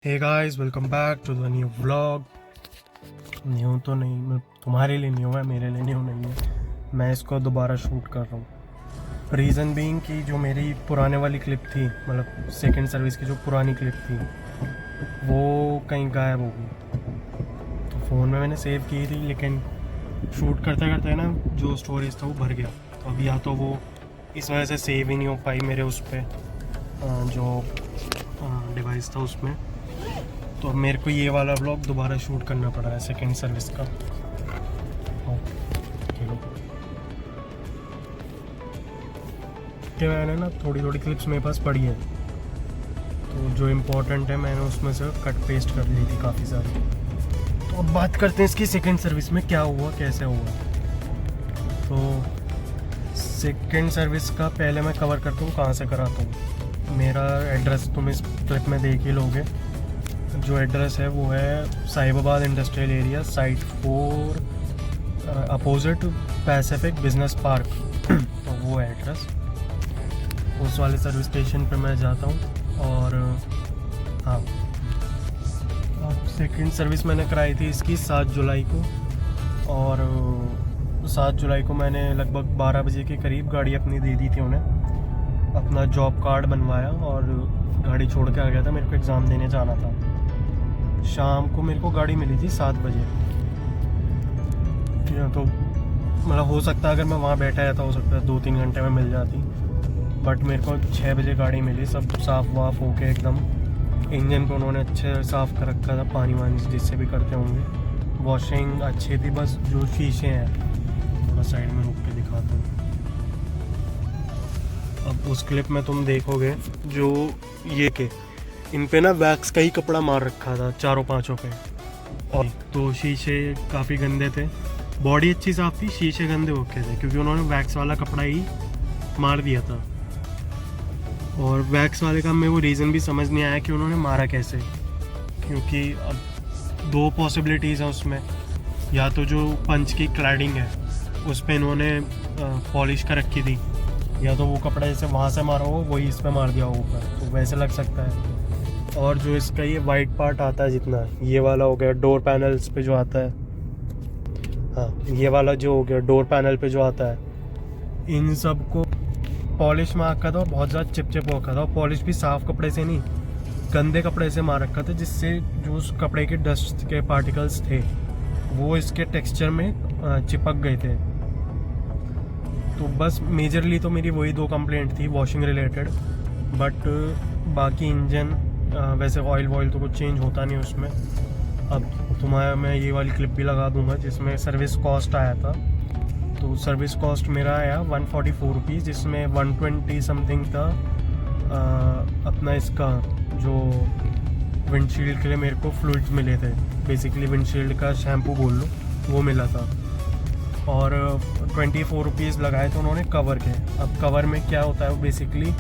Hey guys, welcome back to the new vlog. New तो नहीं, मैं तुम्हारे लिए न्यू है, मेरे लिए न्यू नहीं है। मैं इसको दोबारा शूट कर रहा हूँ। रीज़न बीइंग कि जो मेरी पुराने वाली क्लिप थी, मतलब सेकंड सर्विस की जो पुरानी क्लिप थी, वो कहीं गायब हो गई। तो फ़ोन में मैंने सेव की थी, लेकिन शूट करते करते ना जो स्टोरेज था वो भर गया। तो अब या तो वो इस वजह से सेव ही नहीं हो पाई मेरे उस पर, जो डिवाइस था उसमें। तो अब मेरे को ये वाला व्लॉग दोबारा शूट करना पड़ा है सेकंड सर्विस का। कि मैंने ना थोड़ी थोड़ी क्लिप्स मेरे पास पड़ी है, तो जो इम्पोर्टेंट है मैंने उसमें से कट पेस्ट कर ली थी काफ़ी सारी। तो अब बात करते हैं इसकी सेकंड सर्विस में क्या हुआ, कैसे हुआ। तो सेकंड सर्विस का पहले मैं कवर करता हूँ कहाँ से कराता हूँ। मेरा एड्रेस तुम इस क्लिप में देख ही लोगे। जो एड्रेस है वो है Sahibabad industrial area, site 4, opposite Pacific business park. तो वो है एड्रेस। उस वाले सर्विस स्टेशन पे मैं जाता हूँ। और हाँ, अब सेकंड सर्विस मैंने कराई थी इसकी 7 जुलाई को। और 7 जुलाई को मैंने लगभग 12 बजे के करीब गाड़ी अपनी दे दी थी उन्हें। अपना जॉब कार्ड बनवाया और गाड़ी छोड़ के आ गया था। मेरे को एग्ज़ाम देने जाना था। शाम को मेरे को गाड़ी मिली थी 7 बजे। तो मतलब हो सकता है अगर मैं वहाँ बैठा रहता, हो सकता है 2-3 घंटे में मिल जाती। बट मेरे को 6 बजे गाड़ी मिली, सब साफ़ वाफ होके एकदम। इंजन को उन्होंने अच्छे से साफ़ कर रखा था, पानी वानी जिससे भी करते होंगे। वॉशिंग अच्छी थी, बस जो शीशे हैं, थोड़ा साइड में रुक के दिखाता हूँ। अब उस क्लिप में तुम देखोगे जो ये के इन पे ना वैक्स का ही कपड़ा मार रखा था चारों पांचों पे। और तो शीशे काफ़ी गंदे थे। बॉडी अच्छी साफ थी, शीशे गंदे होके थे क्योंकि उन्होंने वैक्स वाला कपड़ा ही मार दिया था। और वैक्स वाले का मेरे को रीज़न भी समझ नहीं आया कि उन्होंने मारा कैसे। क्योंकि अब 2 पॉसिबिलिटीज़ हैं उसमें। या तो जो पंच की क्लैडिंग है उस पर इन्होंने पॉलिश कर रखी थी, या तो वो कपड़ा जैसे वहाँ से मारा हो वही इस पर मार दिया हो ऊपर, तो वैसे लग सकता है। और जो इसका ये वाइट पार्ट आता है, जितना ये वाला हो गया डोर पैनल्स पे जो आता है, हाँ ये वाला जो हो गया डोर पैनल पे जो आता है, इन सब को पॉलिश मार रखा था और बहुत ज़्यादा चिपचिप हो रखा था। और पॉलिश भी साफ़ कपड़े से नहीं, गंदे कपड़े से मार रखा था, जिससे जो उस कपड़े के डस्ट के पार्टिकल्स थे वो इसके टेक्सचर में चिपक गए थे। तो बस मेजरली तो मेरी वही 2 कंप्लेंट थी वॉशिंग रिलेटेड। बट बाकी इंजन वैसे ऑयल तो कुछ चेंज होता नहीं उसमें। अब तुम्हारा मैं ये वाली क्लिप भी लगा दूंगा जिसमें सर्विस कॉस्ट आया था। तो सर्विस कॉस्ट मेरा आया 144 रुपीज़, जिसमें 120 समथिंग था अपना इसका जो विंडशील्ड के लिए मेरे को फ्लूइड्स मिले थे। बेसिकली विंडशील्ड का शैम्पू बोल लो, वो मिला था। और 24 रुपीज़ लगाए थे उन्होंने कवर के। अब कवर में क्या होता है, वो बेसिकली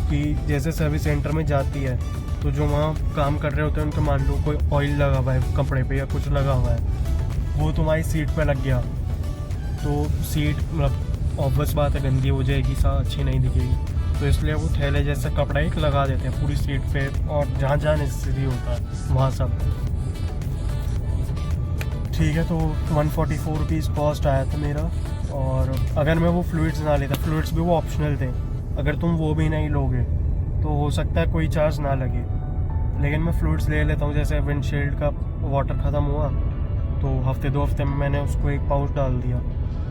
कि जैसे सर्विस सेंटर में जाती है तो जो वहाँ काम कर रहे होते हैं उनका मान लो कोई ऑयल लगा हुआ है कपड़े पे या कुछ लगा हुआ है, वो तुम्हारी सीट पे लग गया तो सीट मतलब ऑब्वियस बात है गंदी हो जाएगी, सा अच्छी नहीं दिखेगी। तो इसलिए वो थैले जैसा कपड़ा एक लगा देते हैं पूरी सीट पे, और जहाँ जहाँ नेसेसरी होता है वहाँ सब। ठीक है, तो 144 रुपीज़ कॉस्ट आया था मेरा। और अगर मैं वो फ्लूइड्स ना लेता, फ्लूइड्स भी वो ऑप्शनल थे, अगर तुम वो भी नहीं लोगे तो हो सकता है कोई चार्ज ना लगे। लेकिन मैं फ्लूइड्स ले लेता हूँ। जैसे विंडशील्ड का वाटर ख़त्म हुआ तो हफ्ते 2 हफ्ते में मैंने उसको 1 पाउच डाल दिया।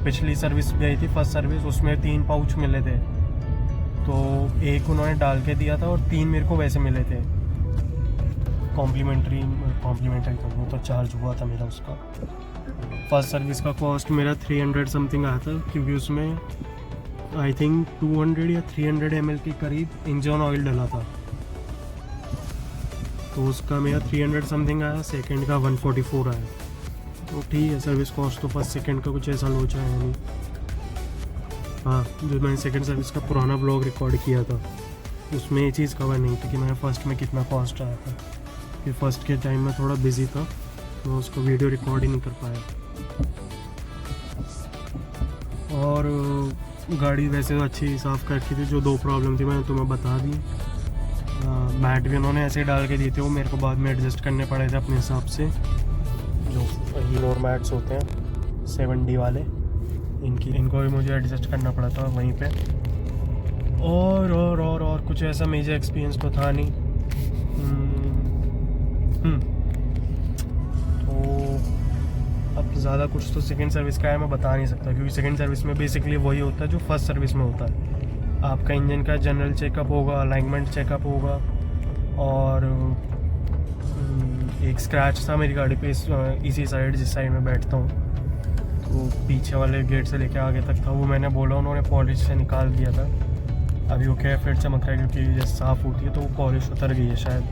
पिछली सर्विस गई थी फर्स्ट सर्विस, उसमें 3 पाउच मिले थे, तो 1 उन्होंने डाल के दिया था और 3 मेरे को वैसे मिले थे कॉम्प्लीमेंट्री तो वो तो चार्ज हुआ था मेरा उसका। फर्स्ट सर्विस का कॉस्ट मेरा 300 समथिंग आया था, क्योंकि उसमें आई थिंक 200 या 300 ml के करीब इंजन ऑयल डला था। तो उसका मेरा 300 समथिंग आया, सेकंड का 144 आया। तो ठीक है, सर्विस कॉस्ट तो फर्स्ट सेकंड का कुछ ऐसा लोचा है नहीं। हाँ, जो मैंने सेकंड सर्विस का पुराना ब्लॉग रिकॉर्ड किया था उसमें ये चीज़ कवर नहीं थी कि मैंने फ़र्स्ट में कितना कॉस्ट आया था। कि फ़र्स्ट के टाइम में थोड़ा बिजी था तो उसको वीडियो रिकॉर्ड ही नहीं कर पाया। और गाड़ी वैसे तो अच्छी साफ़ कर रखी थी। जो 2 प्रॉब्लम थी मैंने तुम्हें बता दी। मैट भी उन्होंने ऐसे डाल के दिए थे, वो मेरे को बाद में एडजस्ट करने पड़े थे अपने हिसाब से। जो फ्लोर मैट्स होते हैं 7D वाले, इनको भी मुझे एडजस्ट करना पड़ा था वहीं पे। और कुछ ऐसा मेजर एक्सपीरियंस तो था नहीं। तो अब ज़्यादा कुछ तो सेकंड सर्विस का है मैं बता नहीं सकता, क्योंकि सेकंड सर्विस में बेसिकली वही होता है जो फर्स्ट सर्विस में होता है। आपका इंजन का जनरल चेकअप होगा, अलाइनमेंट चेकअप होगा, और एक स्क्रैच था मेरी गाड़ी पे इसी साइड, जिस साइड में बैठता हूँ, तो पीछे वाले गेट से लेके आगे तक था। वो मैंने बोला, उन्होंने पॉलिश से निकाल दिया था। अभी वो क्या फिर चमक रहा है, क्योंकि जैसे साफ़ होती है तो वो पॉलिश उतर गई है शायद।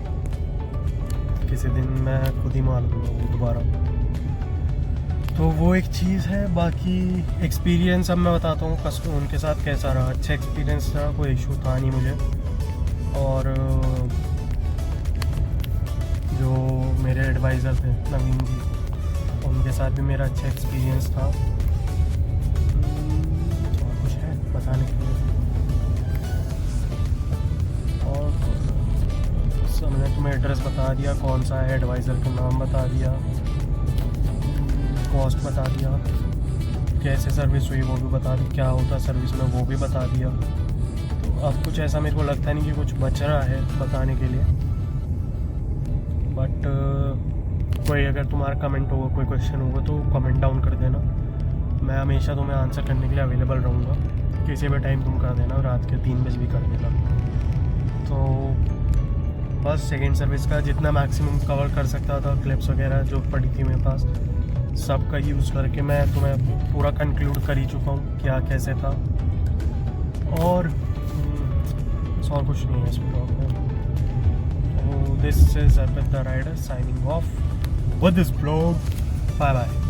किसी दिन मैं खुद ही मार दूँगा वो दोबारा। तो वो एक चीज़ है। बाकी एक्सपीरियंस अब मैं बताता हूँ कस्टमर उनके साथ कैसा रहा। अच्छा एक्सपीरियंस था, कोई इशू था नहीं मुझे। और जो मेरे एडवाइज़र थे नवीन जी, उनके साथ भी मेरा अच्छा एक्सपीरियंस था। और कुछ है बताने के लिए? और मैंने तुम्हें एड्रेस बता दिया कौन सा है, एडवाइज़र का नाम बता दिया, कॉस्ट बता दिया, कैसे सर्विस हुई वो भी बता दी, क्या होता सर्विस में वो भी बता दिया। तो अब कुछ ऐसा मेरे को लगता नहीं कि कुछ बच रहा है बताने के लिए। बट कोई अगर तुम्हारा कमेंट होगा, कोई क्वेश्चन होगा तो कमेंट डाउन कर देना। मैं हमेशा तुम्हें आंसर करने के लिए अवेलेबल रहूँगा। किसी भी टाइम तुम कर देना, रात के 3 बजे भी कर देना। तो बस सेकेंड सर्विस का जितना मैक्सिमम कवर कर सकता था, क्लिप्स वगैरह जो पड़ी थी मेरे पास, सबका यूज़ करके मैं तुम्हें पूरा कंक्लूड कर ही चुका हूँ क्या कैसे था। और कुछ नहीं है इस ब्लॉग में। तो this is Arpit the rider signing off with this blog. Bye bye.